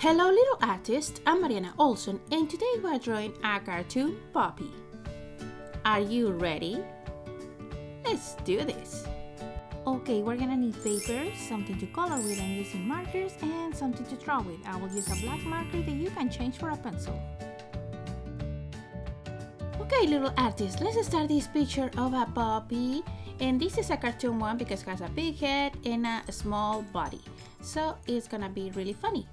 Hello little artists, I'm Mariana Olson and today we're drawing a cartoon puppy. Are you ready? Let's do this! Okay, we're gonna need paper, something to color with. I'm using markers and something to draw with. I will use a black marker that you can change for a pencil. Okay little artists, let's start this picture of a puppy. And this is a cartoon one because it has a big head and a small body. So it's gonna be really funny.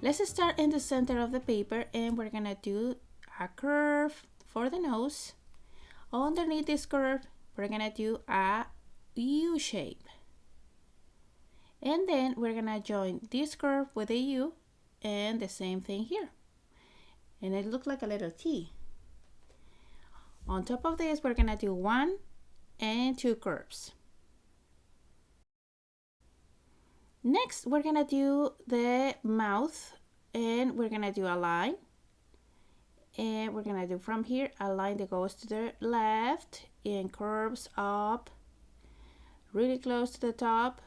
Let's start in the center of the paper and we're gonna do a curve for the nose. Underneath this curve, we're gonna do a U shape. And then we're gonna join this curve with a U and the same thing here. And it looks like a little T. On top of this, we're gonna do 1 and 2 curves. Next, we're gonna do the mouth and we're gonna do a line. And we're gonna do from here a line that goes to the left and curves up really close to the top.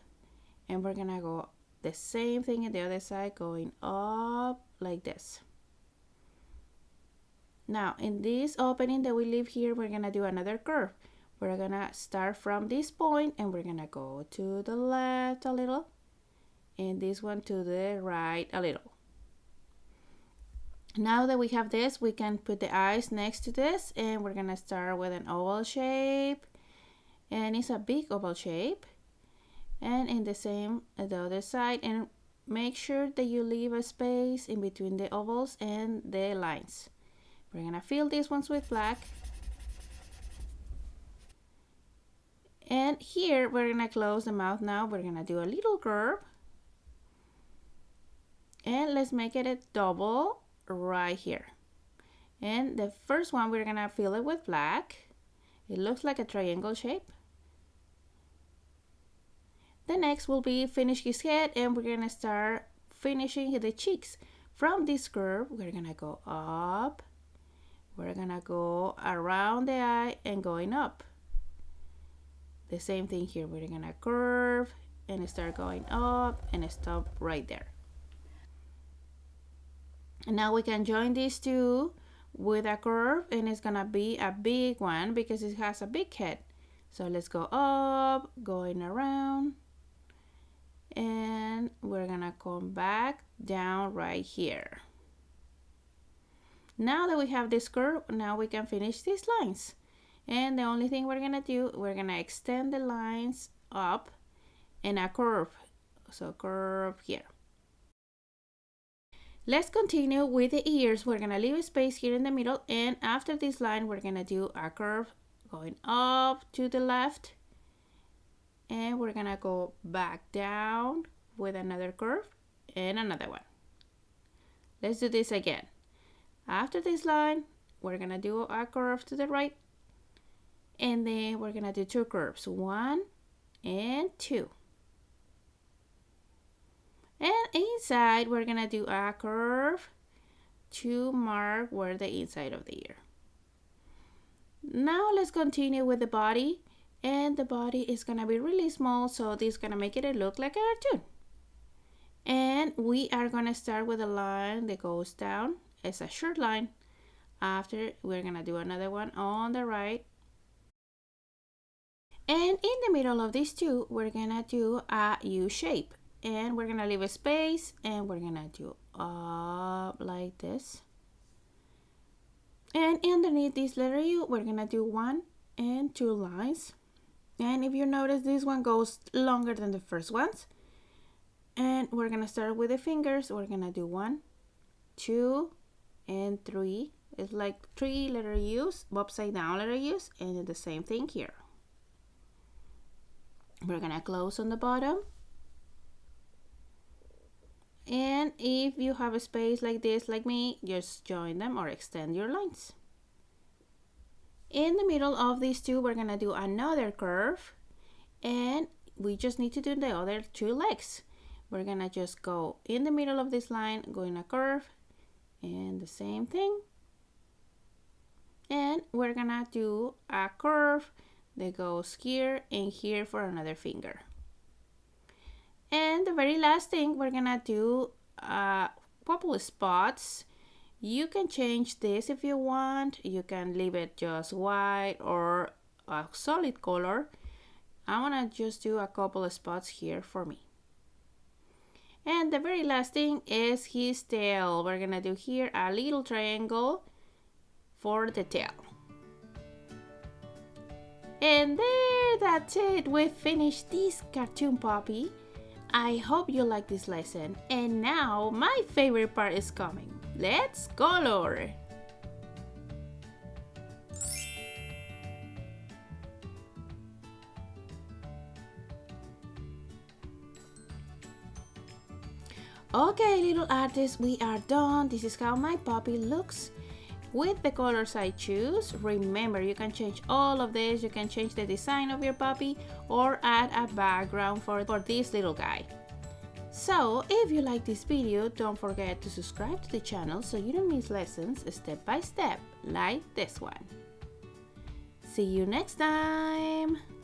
And we're gonna go the same thing in the other side, going up like this. Now, in this opening that we leave here, we're gonna do another curve. We're gonna start from this point and we're gonna go to the left a little. And this one to the right a little. Now that we have this, we can put the eyes next to this and we're gonna start with an oval shape, and it's a big oval shape, and in the same at the other side, and make sure that you leave a space in between the ovals and the lines. We're gonna fill these ones with black. And here we're gonna close the mouth. Now we're gonna do a little curve. And let's make it a double right here. And the first one, we're gonna fill it with black. It looks like a triangle shape. The next will be finish his head, and we're gonna start finishing the cheeks. From this curve, we're gonna go up. We're gonna go around the eye and going up. The same thing here, we're gonna curve and start going up and stop right there. And now we can join these two with a curve, and it's gonna be a big one because it has a big head. So let's go up, going around, and we're gonna come back down right here. Now that we have this curve, now we can finish these lines. And the only thing we're gonna do, we're gonna extend the lines up and a curve. So curve here. Let's continue with the ears. We're gonna leave a space here in the middle, and after this line we're gonna do a curve going up to the left, and we're gonna go back down with another curve and another one. Let's do this again. After this line we're gonna do a curve to the right, and then we're gonna do 2 curves, 1 and 2. And inside, we're gonna do a curve to mark where the inside of the ear. Now let's continue with the body, and the body is gonna be really small, so this is gonna make it look like a cartoon. And we are gonna start with a line that goes down. It's a short line. After, we're gonna do another one on the right. And in the middle of these two, we're gonna do a U shape. And we're gonna leave a space, and we're gonna do up like this. And underneath this letter U, we're gonna do 1 and 2 lines. And if you notice, this one goes longer than the first ones. And we're gonna start with the fingers. We're gonna do 1, 2, and 3. It's like 3 letter U's, upside down letter U's, and the same thing here. We're gonna close on the bottom. And if you have a space like this, like me, just join them or extend your lines. In the middle of these two, we're gonna do another curve, and we just need to do the other 2 legs. We're gonna just go in the middle of this line, go in a curve, and the same thing. And we're gonna do a curve that goes here and here for another finger. And the very last thing, we're gonna do couple of spots. You can change this if you want. You can leave it just white or a solid color. I want to just do a couple of spots here for me. And the very last thing is his tail. We're gonna do here a little triangle for the tail. And there, that's it. We finished this cartoon puppy. I hope you like this lesson. And now my favorite part is coming. Let's color. Okay, little artists, we are done. This is how my puppy looks with the colors I choose. Remember, you can change all of this. You can change the design of your puppy or add a background for this little guy. So, if you like this video, don't forget to subscribe to the channel so you don't miss lessons step by step like this one. See you next time!